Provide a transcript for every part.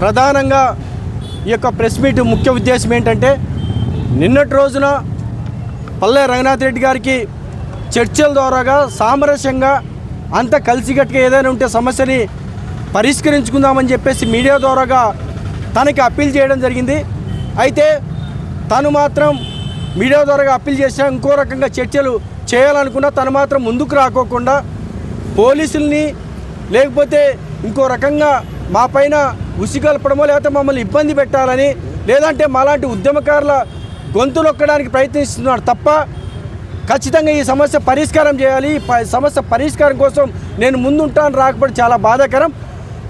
ప్రధానంగా ఈ యొక్క ప్రెస్ మీట్ ముఖ్య ఉద్దేశం ఏంటంటే నిన్నటి రోజున పల్లె రంగనాథ్ రెడ్డి గారికి చర్చల ద్వారాగా సామరస్యంగా అంత కలిసికట్టుగా ఏదైనా ఉంటే సమస్యని పరిష్కరించుకుందామని చెప్పేసి మీడియా ద్వారాగా తనకి అప్పీల్ చేయడం జరిగింది. అయితే తను మాత్రం మీడియా ద్వారాగా అప్పీల్ చేసా ఇంకో రకంగా చర్చలు చేయాలనుకున్నా తను మాత్రం ముందుకు రాకోకుండా పోలీసుల్ని లేకపోతే ఇంకో రకంగా మా పైన ఉసిగల్పడమో లేకపోతే మమ్మల్ని ఇబ్బంది పెట్టాలని లేదంటే మాలాంటి ఉద్యమకారుల గొంతు నొక్కడానికి ప్రయత్నిస్తున్నాడు తప్ప ఖచ్చితంగా ఈ సమస్య పరిష్కారం చేయాలి, ఈ సమస్య పరిష్కారం కోసం నేను ముందుంటాను రాకపోతే చాలా బాధాకరం.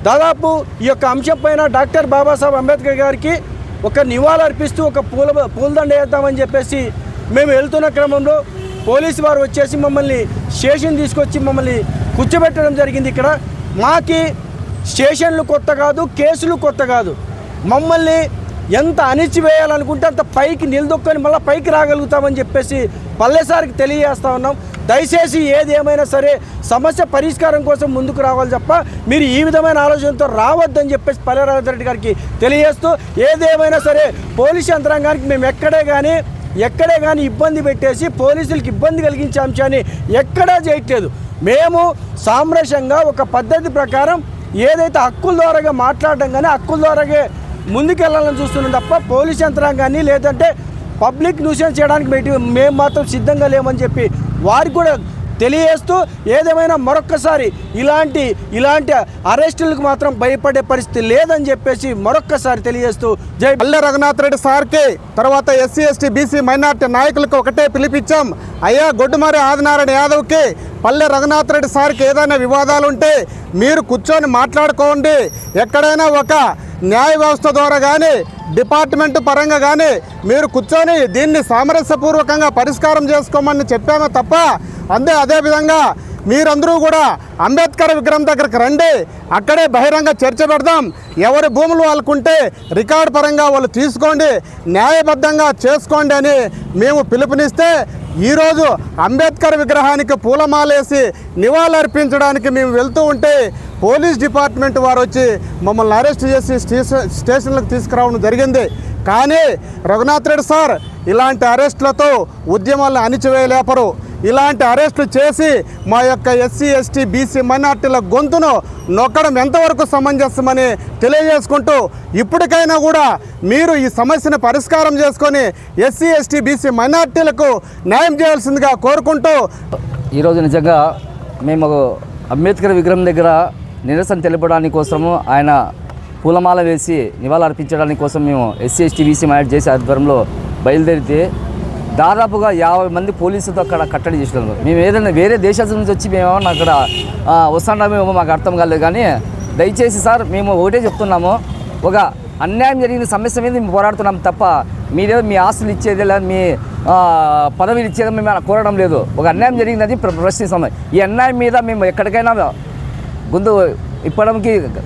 దాదాపు ఈ యొక్క అంశం పైన డాక్టర్ బాబాసాహెబ్ అంబేద్కర్ గారికి ఒక నివాళులర్పిస్తూ ఒక పూలదండ వేద్దామని చెప్పేసి మేము వెళ్తున్న క్రమంలో పోలీసు వారు వచ్చేసి మమ్మల్ని స్టేషన్ తీసుకొచ్చి మమ్మల్ని కూర్చోబెట్టడం జరిగింది. ఇక్కడ మాకి స్టేషన్లు కొత్త కాదు, కేసులు కొత్త కాదు. మమ్మల్ని ఎంత అణిచివేయాలనుకుంటే అంత పైకి నిలదొక్కొని మళ్ళీ పైకి రాగలుగుతామని చెప్పేసి పల్లెసారికి తెలియజేస్తూ ఉన్నాం. దయచేసి ఏది ఏమైనా సరే సమస్య పరిష్కారం కోసం ముందుకు రావాలి తప్ప మీరు ఈ విధమైన ఆలోచనతో రావద్దని చెప్పేసి పల్లె రంగనాథ్ రెడ్డి గారికి తెలియజేస్తూ ఏదేమైనా సరే పోలీసు యంత్రాంగానికి మేము ఎక్కడే కానీ ఇబ్బంది పెట్టేసి పోలీసులకు ఇబ్బంది కలిగించే అంశాన్ని ఎక్కడా చేయట్లేదు. మేము సామరస్యంగా ఒక పద్ధతి ప్రకారం ఏదైతే హక్కుల ద్వారాగా మాట్లాడడం కానీ హక్కుల ద్వారాగే ముందుకెళ్ళాలని చూస్తున్నాం తప్ప పోలీస్ యంత్రాంగాన్ని లేదంటే పబ్లిక్ న్యూసెన్స్ చేయడానికి మేము మాత్రం సిద్ధంగా లేమని చెప్పి వారికి కూడా తెలియజేస్తూ ఏదేమైనా మరొక్కసారి ఇలాంటి అరెస్టులకు మాత్రం భయపడే పరిస్థితి లేదని చెప్పేసి మరొక్కసారి తెలియజేస్తూ జై పల్లె రఘునాథ్ రెడ్డి సార్కి తర్వాత ఎస్సీ ఎస్టీ బీసీ మైనార్టీ నాయకులకు ఒకటే పిలిపించాం. అయ్యా గొడ్డుమారి ఆదినారాయణ యాదవ్కి పల్లె రఘునాథ్ రెడ్డి సార్కి ఏదైనా వివాదాలు ఉంటే మీరు కూర్చొని మాట్లాడుకోండి. ఎక్కడైనా ఒక న్యాయ వ్యవస్థ ద్వారా కానీ డిపార్ట్మెంట్ పరంగా కానీ మీరు కూర్చొని దీన్ని సామరస్యపూర్వకంగా పరిష్కారం చేసుకోమని చెప్పామే తప్ప అదేవిధంగా మీరందరూ కూడా అంబేద్కర్ విగ్రహం దగ్గరికి రండి, అక్కడే బహిరంగ చర్చ పెడదాం. ఎవరి భూములు వాళ్ళకుంటే రికార్డు పరంగా వాళ్ళు తీసుకోండి, న్యాయబద్ధంగా చేసుకోండి అని మేము పిలుపునిస్తే ఈరోజు అంబేద్కర్ విగ్రహానికి పూలమాలేసి నివాళులర్పించడానికి మేము వెళ్తూ ఉంటే పోలీస్ డిపార్ట్మెంట్ వారు వచ్చి మమ్మల్ని అరెస్ట్ చేసి స్టేషన్లకు తీసుకురావడం జరిగింది. కానీ రఘునాథ్ రెడ్డి సార్ ఇలాంటి అరెస్టులతో ఉద్యమాలను అణిచివేయలేపరు. ఇలాంటి అరెస్టులు చేసి మా యొక్క ఎస్సీ ఎస్టీ బీసీ మైనార్టీల గొంతును నొక్కడం ఎంతవరకు సమంజసమని తెలియజేసుకుంటూ ఇప్పటికైనా కూడా మీరు ఈ సమస్యను పరిష్కారం చేసుకొని ఎస్సీ ఎస్టీ బీసీ మైనార్టీలకు న్యాయం చేయాల్సిందిగా కోరుకుంటూ ఈరోజు నిజంగా మేము అంబేద్కర్ విగ్రహం దగ్గర నిరసన తెలపడానికి కోసము ఆయన పూలమాల వేసి నివాళులు అర్పించడానికి కోసం మేము ఎస్సీ ఎస్టీ బీసీ మైనార్టీ చేసే ఆధ్వర్యంలో బయలుదేరితే దాదాపుగా 50 మంది పోలీసులతో అక్కడ కట్టడి చేసినాము. మేము ఏదైనా వేరే దేశాల నుంచి వచ్చి మేమేమన్నా అక్కడ వస్తున్నామేమో మాకు అర్థం కాలేదు. కానీ దయచేసి సార్ మేము ఒకటే చెప్తున్నాము, ఒక అన్యాయం జరిగిన సమస్య మీద మేము పోరాడుతున్నాం తప్ప మీరేదో మీ ఆస్తులు ఇచ్చేది లేదా మీ పదవిలు ఇచ్చేది మేము కోరడం లేదు. ఒక అన్యాయం జరిగిందని ప్రశ్నిస్తాము. ఈ అన్యాయం మీద మేము ఎక్కడికైనా గొంతు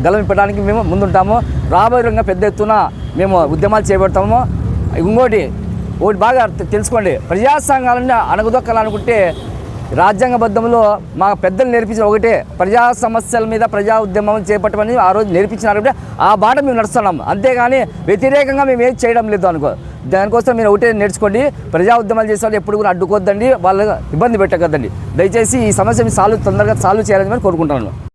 గలం ఇప్పడానికి మేము ముందుంటాము. రాబోయే పెద్ద ఎత్తున మేము ఉద్యమాలు చేపడతాము. ఇంకోటి బాగా తెలుసుకోండి, ప్రజా సంఘాలను అణగదొక్కాలనుకుంటే రాజ్యాంగబద్ధంలో మా పెద్దలు నేర్పించిన ఒకటే ప్రజా సమస్యల మీద ప్రజా ఉద్యమం చేపట్టమని ఆ రోజు నేర్పించినారు. ఆ బాట మేము నడుస్తున్నాం, అంతేగాని వ్యతిరేకంగా మేము ఏం చేయడం లేదు అనుకో. దానికోసం మీరు ఒకటే నేర్చుకోండి, ప్రజా ఉద్యమాలు చేసే వాళ్ళు ఎప్పుడు కూడా అడ్డుకోవద్దండి, వాళ్ళకి ఇబ్బంది పెట్టకద్దండి. దయచేసి ఈ సమస్య తొందరగా సాల్వ్ చేయాలని కోరుకుంటున్నాను.